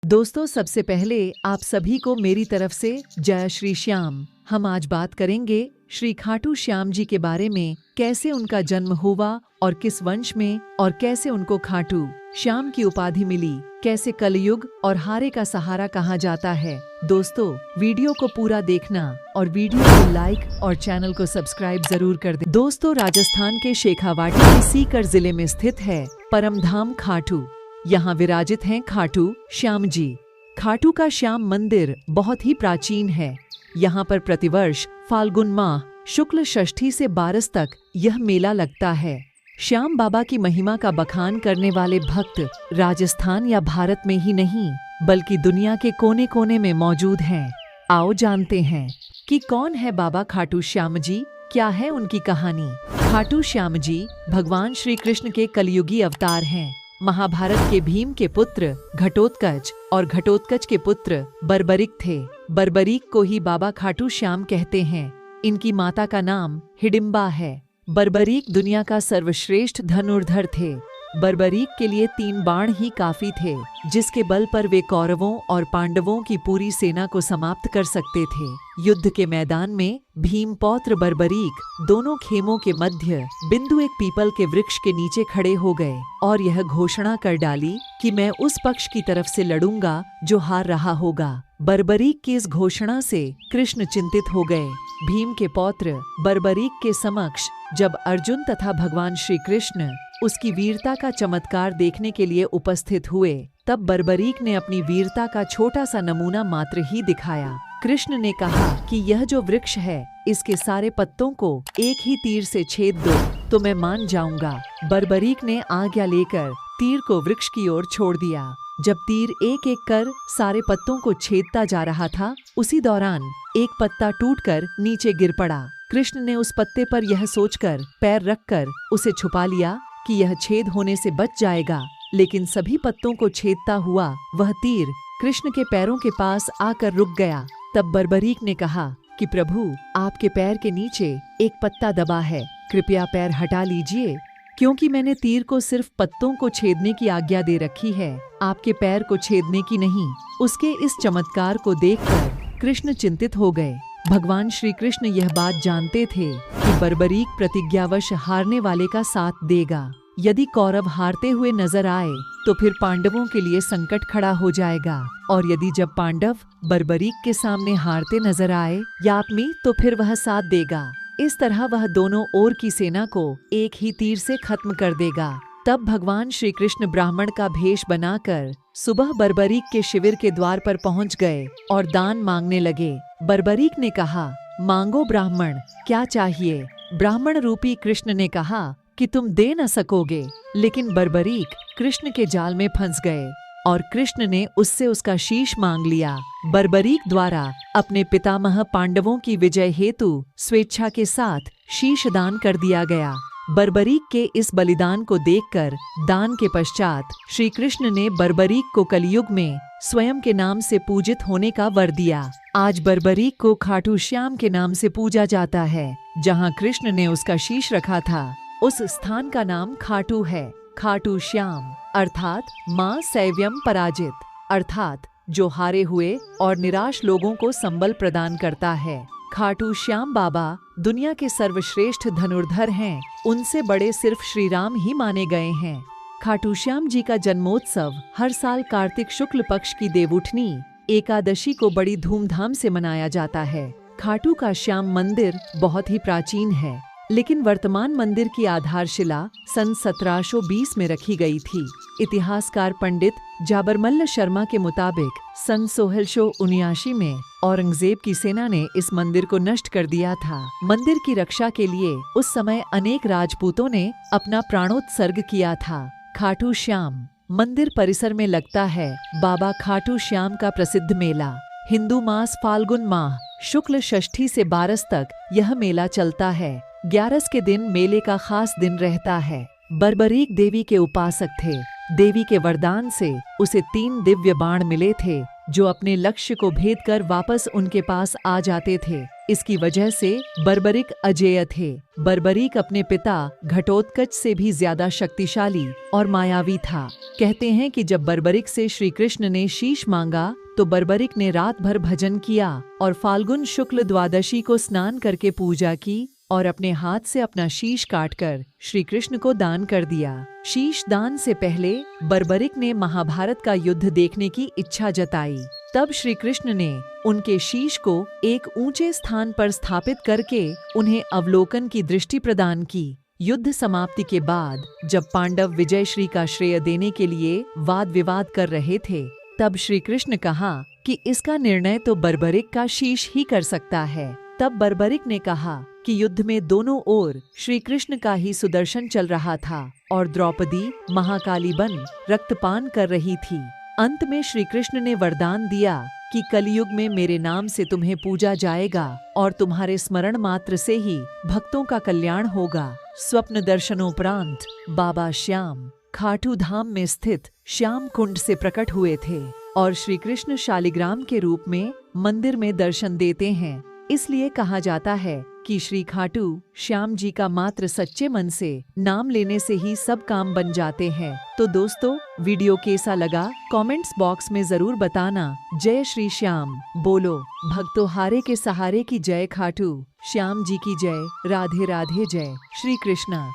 दोस्तों, सबसे पहले आप सभी को मेरी तरफ से जय श्री श्याम। हम आज बात करेंगे श्री खाटू श्याम जी के बारे में, कैसे उनका जन्म हुआ और किस वंश में, और कैसे उनको खाटू श्याम की उपाधि मिली, कैसे कलयुग और हारे का सहारा कहा जाता है। दोस्तों, वीडियो को पूरा देखना और वीडियो को लाइक और चैनल को सब्सक्राइब जरूर कर दें। दोस्तों, राजस्थान के शेखावाटी के सीकर जिले में स्थित है परमधाम खाटू। यहाँ विराजित हैं खाटू श्याम जी। खाटू का श्याम मंदिर बहुत ही प्राचीन है। यहाँ पर प्रतिवर्ष फाल्गुन माह शुक्ल षष्ठी से बारस तक यह मेला लगता है। श्याम बाबा की महिमा का बखान करने वाले भक्त राजस्थान या भारत में ही नहीं बल्कि दुनिया के कोने कोने में मौजूद हैं। आओ जानते हैं कि कौन है बाबा खाटू श्याम जी, क्या है उनकी कहानी। खाटू श्याम जी भगवान श्री कृष्ण के कलयुगी अवतार हैं। महाभारत के भीम के पुत्र घटोत्कच और घटोत्कच के पुत्र बर्बरिक थे। बर्बरिक को ही बाबा खाटू श्याम कहते हैं। इनकी माता का नाम हिडिंबा है। बर्बरिक दुनिया का सर्वश्रेष्ठ धनुर्धर थे। बर्बरिक के लिए 3 बाण ही काफी थे, जिसके बल पर वे कौरवों और पांडवों की पूरी सेना को समाप्त कर सकते थे। युद्ध के मैदान में भीम पौत्र बर्बरिक दोनों खेमों के मध्य बिंदु एक पीपल के वृक्ष के नीचे खड़े हो गए और यह घोषणा कर डाली कि मैं उस पक्ष की तरफ से लड़ूंगा जो हार रहा होगा। बर्बरिक की इस घोषणा से कृष्ण चिंतित हो गए। भीम के पौत्र बर्बरिक के समक्ष जब अर्जुन तथा भगवान श्री कृष्ण उसकी वीरता का चमत्कार देखने के लिए उपस्थित हुए, तब बर्बरिक ने अपनी वीरता का छोटा सा नमूना मात्र ही दिखाया। कृष्ण ने कहा कि यह जो वृक्ष है, इसके सारे पत्तों को एक ही तीर से छेद दो तो मैं मान जाऊंगा। बर्बरिक ने आज्ञा लेकर तीर को वृक्ष की ओर छोड़ दिया। जब तीर एक एक कर सारे पत्तों को छेदता जा रहा था, उसी दौरान एक पत्ता टूटकर नीचे गिर पड़ा। कृष्ण ने उस पत्ते पर यह सोचकर पैर रखकर उसे छुपा लिया कि यह छेद होने से बच जाएगा, लेकिन सभी पत्तों को छेदता हुआ वह तीर कृष्ण के पैरों के पास आकर रुक गया। तब बर्बरिक ने कहा कि प्रभु, आपके पैर के नीचे एक पत्ता दबा है, कृपया पैर हटा लीजिए, क्योंकि मैंने तीर को सिर्फ पत्तों को छेदने की आज्ञा दे रखी है, आपके पैर को छेदने की नहीं। उसके इस चमत्कार को देखकर कृष्ण चिंतित हो गए। भगवान श्री कृष्ण यह बात जानते थे कि बर्बरिक प्रतिज्ञावश हारने वाले का साथ देगा। यदि कौरव हारते हुए नजर आए तो फिर पांडवों के लिए संकट खड़ा हो जाएगा, और यदि जब पांडव बर्बरिक के सामने हारते नजर आए यात्मी तो फिर वह साथ देगा। इस तरह वह दोनों ओर की सेना को एक ही तीर से खत्म कर देगा। तब भगवान श्री कृष्ण ब्राह्मण का भेष बनाकर सुबह बर्बरिक के शिविर के द्वार पर पहुंच गए और दान मांगने लगे। बर्बरिक ने कहा, मांगो ब्राह्मण, क्या चाहिए। ब्राह्मण रूपी कृष्ण ने कहा कि तुम दे न सकोगे, लेकिन बर्बरिक कृष्ण के जाल में फंस गए और कृष्ण ने उससे उसका शीश मांग लिया। बर्बरिक द्वारा अपने पितामह पांडवों की विजय हेतु स्वेच्छा के साथ शीश दान कर दिया गया। बर्बरिक के इस बलिदान को देखकर दान के पश्चात श्री कृष्ण ने बर्बरिक को कलयुग में स्वयं के नाम से पूजित होने का वर दिया। आज बर्बरिक को खाटू श्याम के नाम से पूजा जाता है। जहाँ कृष्ण ने उसका शीश रखा था, उस स्थान का नाम खाटू है। खाटू श्याम अर्थात माँ सैव्यम पराजित, अर्थात जो हारे हुए और निराश लोगों को संबल प्रदान करता है। खाटू श्याम बाबा दुनिया के सर्वश्रेष्ठ धनुर्धर हैं। उनसे बड़े सिर्फ श्री राम ही माने गए हैं। खाटू श्याम जी का जन्मोत्सव हर साल कार्तिक शुक्ल पक्ष की देवउठनी एकादशी को बड़ी धूमधाम से मनाया जाता है। खाटू का श्याम मंदिर बहुत ही प्राचीन है, लेकिन वर्तमान मंदिर की आधारशिला सन 1720 में रखी गई थी। इतिहासकार पंडित जाबरमल्ल शर्मा के मुताबिक सन 1679 में औरंगजेब की सेना ने इस मंदिर को नष्ट कर दिया था। मंदिर की रक्षा के लिए उस समय अनेक राजपूतों ने अपना प्राणोत्सर्ग किया था। खाटू श्याम मंदिर परिसर में लगता है बाबा खाटू श्याम का प्रसिद्ध मेला। हिंदू मास फाल्गुन माह शुक्ल षष्ठी से बारस तक यह मेला चलता है। 11 के दिन मेले का खास दिन रहता है। बर्बरिक देवी के उपासक थे। देवी के वरदान से उसे 3 दिव्य बाण मिले थे, जो अपने लक्ष्य को भेद कर वापस उनके पास आ जाते थे। इसकी वजह से बर्बरिक अजेय थे। बर्बरिक अपने पिता घटोत्कच से भी ज्यादा शक्तिशाली और मायावी था। कहते हैं कि जब बर्बरिक से श्री कृष्ण ने शीश मांगा तो बर्बरिक ने रात भर भजन किया और फाल्गुन शुक्ल द्वादशी को स्नान करके पूजा की और अपने हाथ से अपना शीश काटकर श्री कृष्ण को दान कर दिया। शीश दान से पहले बर्बरिक ने महाभारत का युद्ध देखने की इच्छा जताई। तब श्री कृष्ण ने उनके शीश को एक ऊंचे स्थान पर स्थापित करके उन्हें अवलोकन की दृष्टि प्रदान की। युद्ध समाप्ति के बाद जब पांडव विजय श्री का श्रेय देने के लिए वाद विवाद कर रहे थे, तब श्री कृष्ण कहा कि इसका निर्णय तो बर्बरिक का शीश ही कर सकता है। तब बर्बरिक ने कहा कि युद्ध में दोनों ओर श्री कृष्ण का ही सुदर्शन चल रहा था और द्रौपदी महाकाली बन रक्तपान कर रही थी। अंत में श्री कृष्ण ने वरदान दिया कि कलयुग में मेरे नाम से तुम्हें पूजा जाएगा और तुम्हारे स्मरण मात्र से ही भक्तों का कल्याण होगा। स्वप्न दर्शनोपरांत बाबा श्याम खाटू धाम में स्थित श्याम कुंड से प्रकट हुए थे और श्री कृष्ण शालिग्राम के रूप में मंदिर में दर्शन देते हैं। इसलिए कहा जाता है कि श्री खाटू श्याम जी का मात्र सच्चे मन से नाम लेने से ही सब काम बन जाते हैं। तो दोस्तों, वीडियो कैसा लगा कमेंट्स बॉक्स में जरूर बताना। जय श्री श्याम बोलो, भक्तों हारे के सहारे की जय, खाटू श्याम जी की जय। राधे राधे, जय श्री कृष्णा।